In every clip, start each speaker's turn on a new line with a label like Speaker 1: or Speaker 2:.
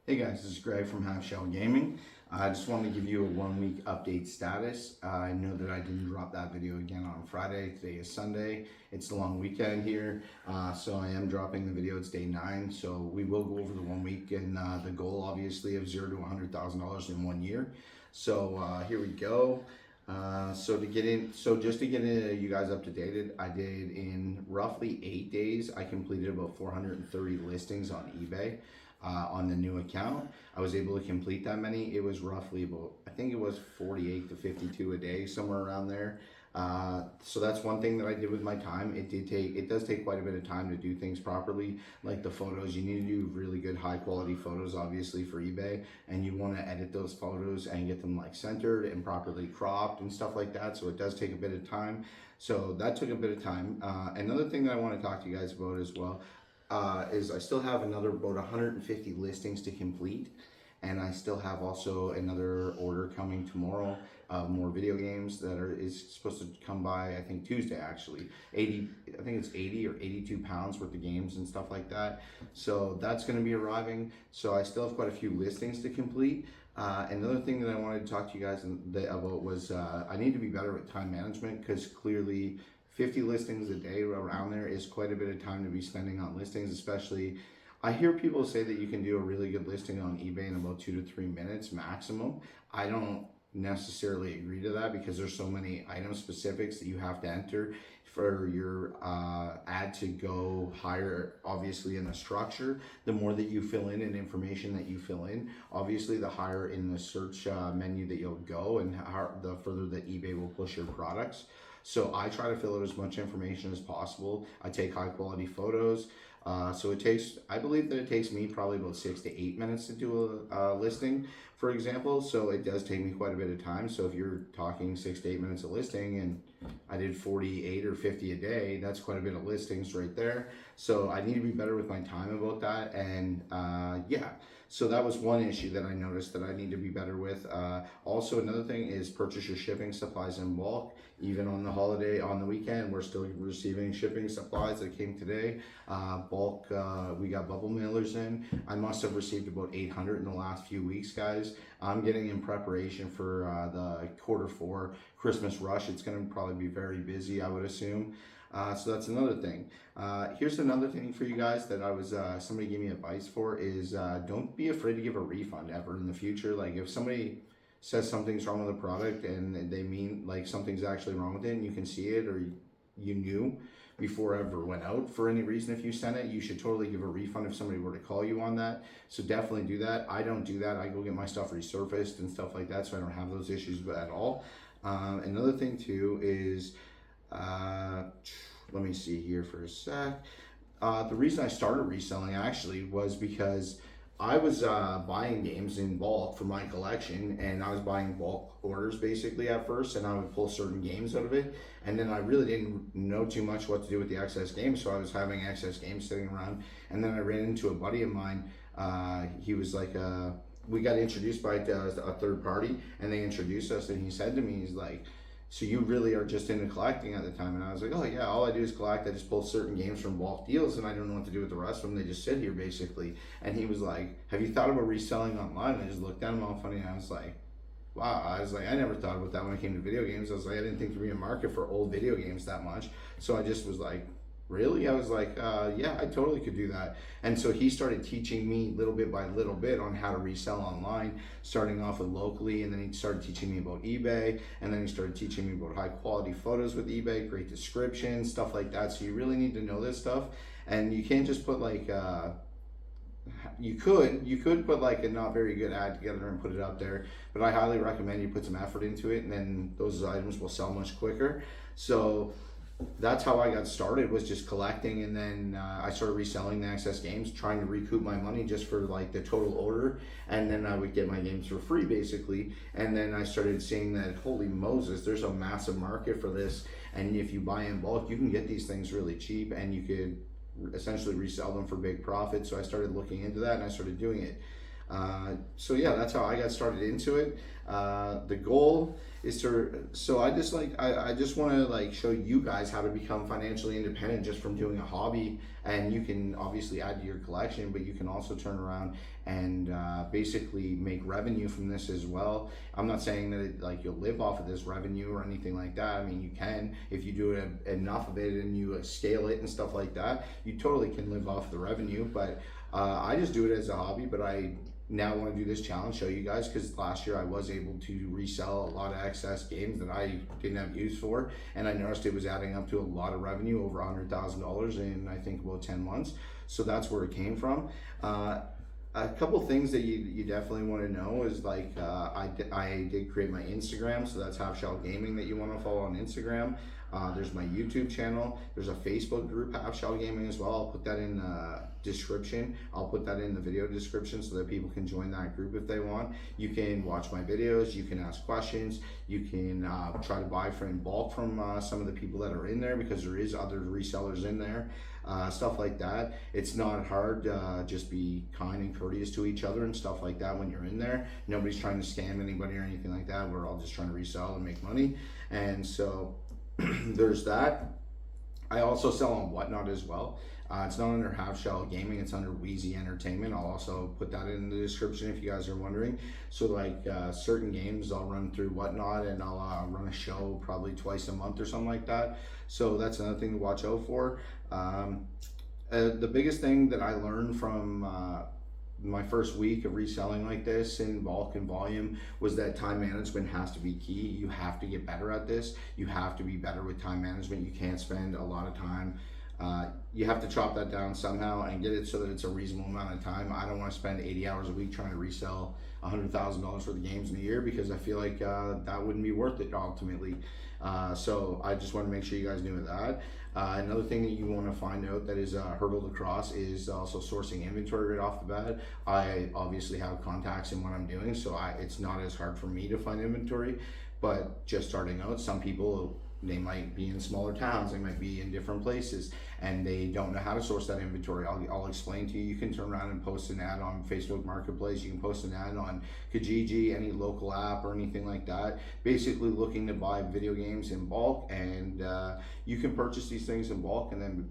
Speaker 1: Hey guys, this is Greg from Half Shell Gaming. I just wanted to give you a 1 week update status. I know that I didn't drop that video again on Friday. Today is Sunday. It's the long weekend here, so I am dropping the video. It's day 9, so we will go over the 1 week and the goal, obviously, of $0 to $100,000 in 1 year. So here we go. So just to get you guys up to date, I did in roughly 8 days. I completed about 430 listings on eBay. On the new account, I was able to complete that many. It was roughly about, I think it was 48 to 52 a day, somewhere around there. So that's one thing that I did with my time. It does take quite a bit of time to do things properly, like the photos. You need to do really good high quality photos, obviously, for eBay, and you want to edit those photos and get them like centered and properly cropped and stuff like that. So it does take a bit of time. So that took a bit of time. Another thing that I want to talk to you guys about as well is I still have another about 150 listings to complete, and I still have also another order coming tomorrow of more video games that is supposed to come by, I think Tuesday actually. I think it's 80 or 82 pounds worth of games and stuff like that. So that's going to be arriving. So I still have quite a few listings to complete. Another thing that I wanted to talk to you guys about was I need to be better with time management, because clearly 50 listings a day around there is quite a bit of time to be spending on listings. Especially, I hear people say that you can do a really good listing on eBay in about 2 to 3 minutes maximum. I don't necessarily agree to that, because there's so many item specifics that you have to enter for your ad to go higher, obviously, in the structure. The more that you fill in and information that you fill in, obviously the higher in the search menu that you'll go, and the further that eBay will push your products. So I try to fill out as much information as possible. I take high quality photos. So I believe that it takes me probably about 6 to 8 minutes to do a listing, for example. So it does take me quite a bit of time. So if you're talking 6 to 8 minutes of listing, and I did 48 or 50 a day, that's quite a bit of listings right there. So I need to be better with my time about that. And yeah, so that was one issue that I noticed that I need to be better with. Also, another thing is purchase your shipping supplies in bulk. Even on the holiday, on the weekend, we're still receiving shipping supplies that came today. Bulk, we got bubble mailers in. I must have received about 800 in the last few weeks, guys. I'm getting in preparation for the Q4 Christmas rush. It's going to probably be very busy, I would assume. So that's another thing. Here's another thing for you guys that I was somebody gave me advice for is don't be afraid to give a refund ever in the future. Like if somebody says something's wrong with the product and they mean like something's actually wrong with it, and you can see it, or you knew before it ever went out for any reason, if you sent it, you should totally give a refund if somebody were to call you on that. So definitely do that. I don't do that. I go get my stuff resurfaced and stuff like that, so I don't have those issues at all. Another thing too is let me see here for a sec. The reason I started reselling actually was because I was buying games in bulk for my collection, and I was buying bulk orders basically at first, and I would pull certain games out of it, and then I really didn't know too much what to do with the excess games, so I was having excess games sitting around. And then I ran into a buddy of mine. He was like, we got introduced by a third party, and they introduced us, and he said to me, he's like, so you really are just into collecting at the time? And I was like, oh yeah, all I do is collect. I just pull certain games from bulk deals, and I don't know what to do with the rest of them. They just sit here basically. And he was like, have you thought about reselling online? And I just looked at him all funny, and I was like, wow. I was like, I never thought about that when it came to video games. I was like, I didn't think there'd be a market for old video games that much. So I just was like, really? I was like, yeah, I totally could do that. And so he started teaching me little bit by little bit on how to resell online, starting off with locally, and then he started teaching me about eBay, and then he started teaching me about high quality photos with eBay, great descriptions, stuff like that. So you really need to know this stuff, and you can't just put like, you could put like a not very good ad together and put it up there, but I highly recommend you put some effort into it, and then those items will sell much quicker. So that's how I got started, was just collecting, and then I started reselling the excess games, trying to recoup my money just for like the total order, and then I would get my games for free basically. And then I started seeing that, holy Moses, there's a massive market for this, and if you buy in bulk, you can get these things really cheap, and you could essentially resell them for big profit. So I started looking into that, and I started doing it. So yeah, that's how I got started into it. The goal is so I just I just want to like show you guys how to become financially independent just from doing a hobby. And you can obviously add to your collection, but you can also turn around and basically make revenue from this as well. I'm not saying that like you'll live off of this revenue or anything like that. I mean, you can if you do enough of it and you scale it and stuff like that. You totally can live off the revenue, but I just do it as a hobby. But I now want to do this challenge, show you guys, because last year I was able to resell a lot of excess games that I didn't have use for, and I noticed it was adding up to a lot of revenue, over $100,000 in I think about 10 months. So that's where it came from. A couple things that you definitely want to know is like I did create my Instagram, so that's Half Shell Gaming that you want to follow on Instagram. There's my YouTube channel. There's a Facebook group, Half Shell Gaming, as well. I'll put that in the description. I'll put that in the video description so that people can join that group if they want. You can watch my videos. You can ask questions. You can try to buy in bulk from some of the people that are in there, because there is other resellers in there. Stuff like that. It's not hard. Just be kind and courteous to each other and stuff like that when you're in there. Nobody's trying to scam anybody or anything like that. We're all just trying to resell and make money. And so there's that. I also sell on Whatnot as well. It's not under Half Shell Gaming, it's under Wheezy Entertainment. I'll also put that in the description if you guys are wondering. So like certain games I'll run through Whatnot, and I'll run a show probably twice a month or something like that. So that's another thing to watch out for. The biggest thing that I learned from my first week of reselling like this in bulk and volume was that time management has to be key. You have to get better at this. You have to be better with time management. You can't spend a lot of time. You have to chop that down somehow and get it so that it's a reasonable amount of time. I don't want to spend 80 hours a week trying to resell $100,000 for the games in a year, because I feel like that wouldn't be worth it ultimately. So I just want to make sure you guys knew that. Another thing that you want to find out that is a hurdle to cross is also sourcing inventory right off the bat. I obviously have contacts in what I'm doing, so it's not as hard for me to find inventory. But just starting out, some people, they might be in smaller towns, they might be in different places, and they don't know how to source that inventory. I'll explain to you. You can turn around and post an ad on Facebook Marketplace. You can post an ad on Kijiji, any local app or anything like that, basically looking to buy video games in bulk, and you can purchase these things in bulk and then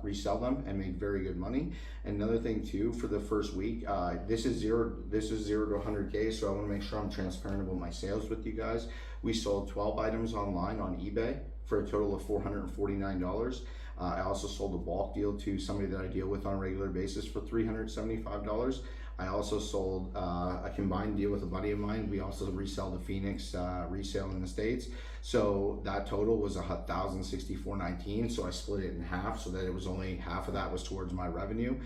Speaker 1: resell them and make very good money. Another thing too, for the first week, this is zero to 100K, so I want to make sure I'm transparent about my sales with you guys. We sold 12 items online on eBay for a total of $449. I also sold a bulk deal to somebody that I deal with on a regular basis for $375. I also sold a combined deal with a buddy of mine. We also resell the Phoenix resale in the States. So that total was $1,064.19. So I split it in half so that it was only half of that was towards my revenue.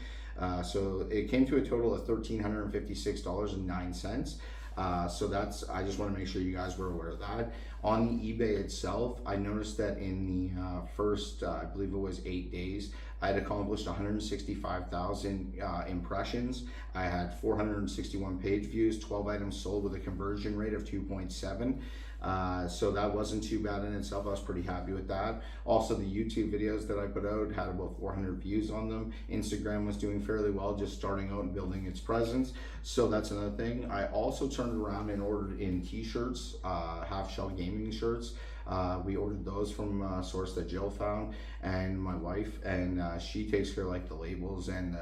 Speaker 1: So it came to a total of $1,356.09. So I just want to make sure you guys were aware of that. On the eBay itself, I noticed that in the first, I believe it was 8 days, I had accomplished 165,000 impressions. I had 461 page views, 12 items sold with a conversion rate of 2.7. So that wasn't too bad in itself. I was pretty happy with that. Also, the YouTube videos that I put out had about 400 views on them. Instagram was doing fairly well, just starting out and building its presence. So that's another thing. I also turned around and ordered in t-shirts, Half Shell Gaming shirts. We ordered those from a source that Jill found, and my wife, and she takes care of like the labels and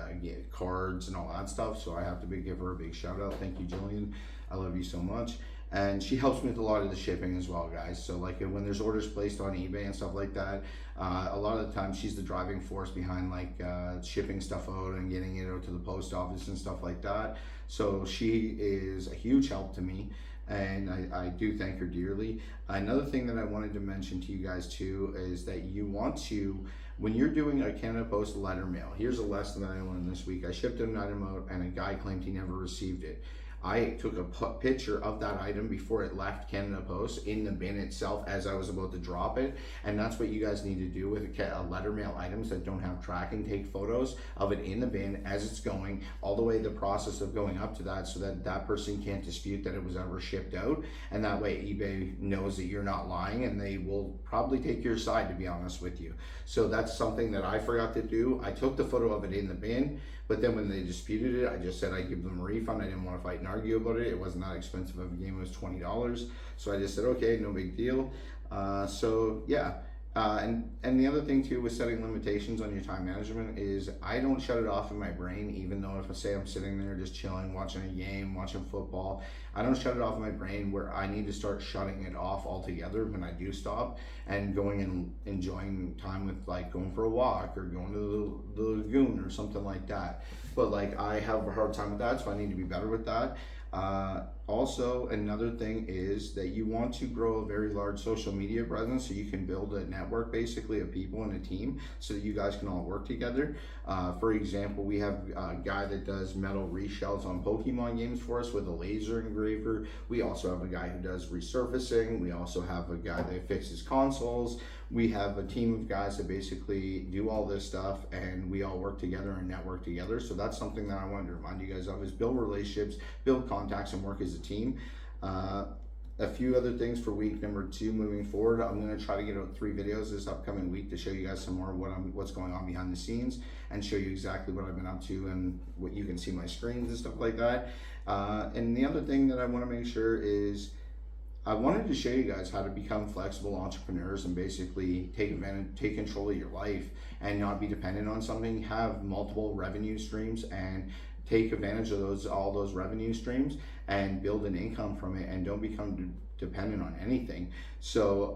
Speaker 1: cards and all that stuff. So I have to give her a big shout out. Thank you, Jillian. I love you so much. And she helps me with a lot of the shipping as well, guys. So like when there's orders placed on eBay and stuff like that, a lot of the time she's the driving force behind like shipping stuff out and getting it out to the post office and stuff like that. So she is a huge help to me, and I do thank her dearly. Another thing that I wanted to mention to you guys too is that you want to, when you're doing a Canada Post letter mail, here's a lesson that I learned this week. I shipped an item out and a guy claimed he never received it. I took a picture of that item before it left Canada Post in the bin itself as I was about to drop it. And that's what you guys need to do with a letter mail items that don't have tracking. Take photos of it in the bin as it's going, all the way the process of going up to that, so that that person can't dispute that it was ever shipped out. And that way eBay knows that you're not lying, and they will probably take your side, to be honest with you. So that's something that I forgot to do. I took the photo of it in the bin, But then when they disputed it, I just said I'd give them a refund. I didn't want to fight and argue about it. It wasn't that expensive of a game. It was $20. So I just said, okay, no big deal. So yeah. And the other thing too with setting limitations on your time management is I don't shut it off in my brain, even though if I say I'm sitting there just chilling, watching a game, watching football, I don't shut it off in my brain where I need to start shutting it off altogether when I do stop and going and enjoying time with like going for a walk or going to the lagoon or something like that. But like I have a hard time with that, so I need to be better with that. Also, another thing is that you want to grow a very large social media presence so you can build a network basically of people in a team so that you guys can all work together. For example, we have a guy that does metal reshells on Pokemon games for us with a laser engraver. We also have a guy who does resurfacing. We also have a guy that fixes consoles. We have a team of guys that basically do all this stuff and we all work together and network together. So that's something that I wanted to remind you guys of is build relationships, build contacts, and work as a team. A few other things for week number 2 moving forward. I'm going to try to get out 3 videos this upcoming week to show you guys some more of what's going on behind the scenes and show you exactly what I've been up to and what you can see my screens and stuff like that. And the other thing that I want to make sure is I wanted to show you guys how to become flexible entrepreneurs and basically take control of your life and not be dependent on something, have multiple revenue streams and take advantage of all those revenue streams and build an income from it and don't become dependent on anything. So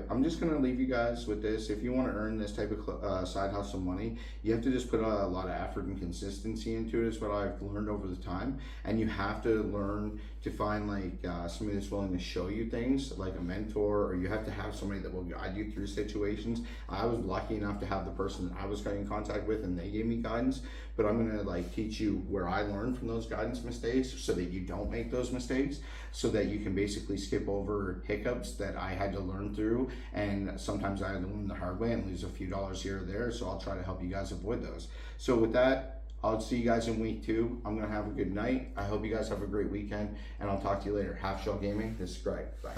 Speaker 1: I'm just gonna leave you guys with this. If you want to earn this type of side hustle money, you have to just put a lot of effort and consistency into it. Is what I've learned over the time, and you have to learn to find like somebody that's willing to show you things, like a mentor, or you have to have somebody that will guide you through situations. I was lucky enough to have the person that I was getting in contact with, and they gave me guidance. But I'm gonna like teach you where I learned from those guidance mistakes, so that you don't make those mistakes, so that you can basically skip over hiccups that I had to learn through, and sometimes I had to learn the hard way and lose a few dollars here or there. So I'll try to help you guys avoid those. So with that, I'll see you guys in week 2. I'm gonna have a good night. I hope you guys have a great weekend, and I'll talk to you later. Half Shell Gaming. This is Greg. Bye.